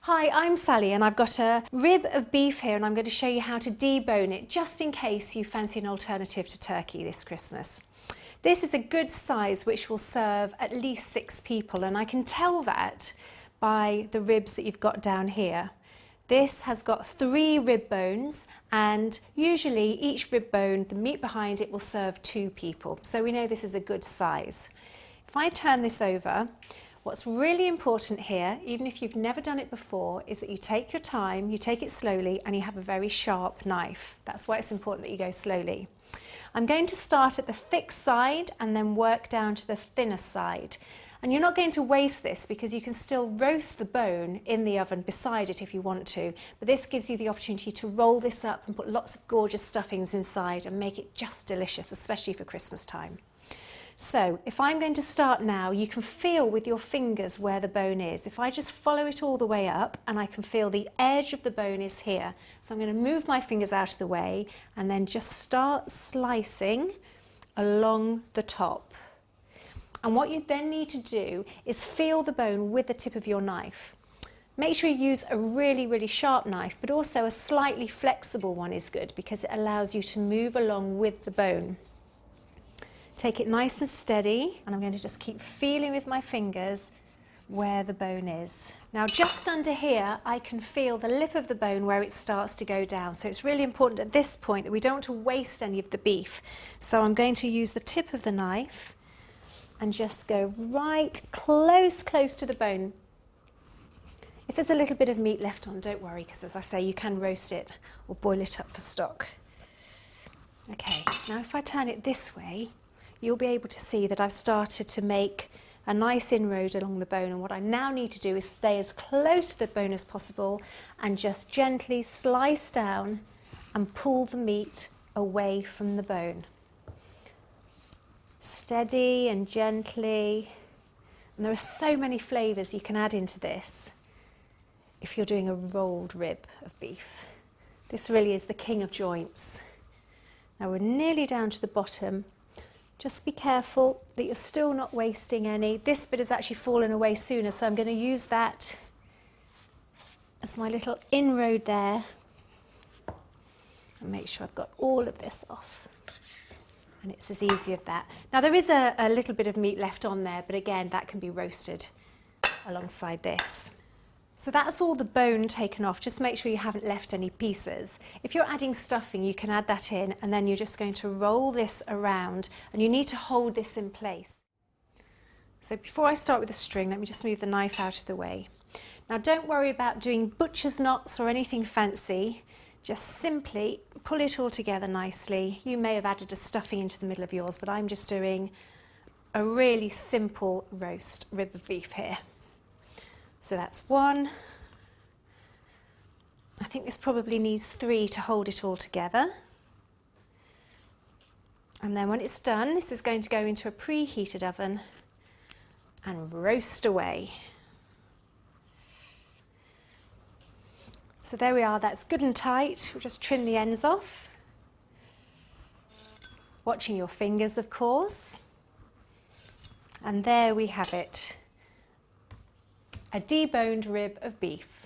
Hi, I'm Sally and I've got a rib of beef here and I'm going to show you how to debone it just in case you fancy an alternative to turkey this Christmas. This is a good size which will serve at least 6 people, and I can tell that by the ribs that you've got down here. This has got 3 rib bones, and usually each rib bone, the meat behind it, will serve 2 people. So we know this is a good size. If I turn this over, what's really important here, even if you've never done it before, is that you take your time, you take it slowly, and you have a very sharp knife. That's why it's important that you go slowly. I'm going to start at the thick side and then work down to the thinner side. And you're not going to waste this because you can still roast the bone in the oven beside it if you want to. But this gives you the opportunity to roll this up and put lots of gorgeous stuffings inside and make it just delicious, especially for Christmas time. So if I'm going to start now, you can feel with your fingers where the bone is. If I just follow it all the way up, and I can feel the edge of the bone is here. So I'm going to move my fingers out of the way and then just start slicing along the top. And what you then need to do is feel the bone with the tip of your knife. Make sure you use a really, really sharp knife, but also a slightly flexible one is good because it allows you to move along with the bone. Take it nice and steady, and I'm going to just keep feeling with my fingers where the bone is. Now just under here I can feel the lip of the bone where it starts to go down, so it's really important at this point that we don't want to waste any of the beef. So I'm going to use the tip of the knife and just go right close to the bone. If there's a little bit of meat left on, don't worry, because as I say, you can roast it or boil it up for stock. Okay, now if I turn it this way, you'll be able to see that I've started to make a nice inroad along the bone, and what I now need to do is stay as close to the bone as possible and just gently slice down and pull the meat away from the bone. Steady and gently, and there are so many flavours you can add into this if you're doing a rolled rib of beef. This really is the king of joints. Now we're nearly down to the bottom. Just be careful that you're still not wasting any. This bit has actually fallen away sooner, so I'm going to use that as my little inroad there and make sure I've got all of this off. And it's as easy as that. Now there is a little bit of meat left on there, but again, that can be roasted alongside this. So that's all the bone taken off. Just make sure you haven't left any pieces. If you're adding stuffing, you can add that in, and then you're just going to roll this around, and you need to hold this in place. So before I start with the string, let me just move the knife out of the way. Now don't worry about doing butcher's knots or anything fancy. Just simply pull it all together nicely. You may have added a stuffing into the middle of yours, but I'm just doing a really simple roast rib of beef here. So that's 1. I think this probably needs 3 to hold it all together. And then when it's done, this is going to go into a preheated oven and roast away. So there we are, that's good and tight. We'll just trim the ends off. Watching your fingers, of course. And there we have it. A deboned rib of beef.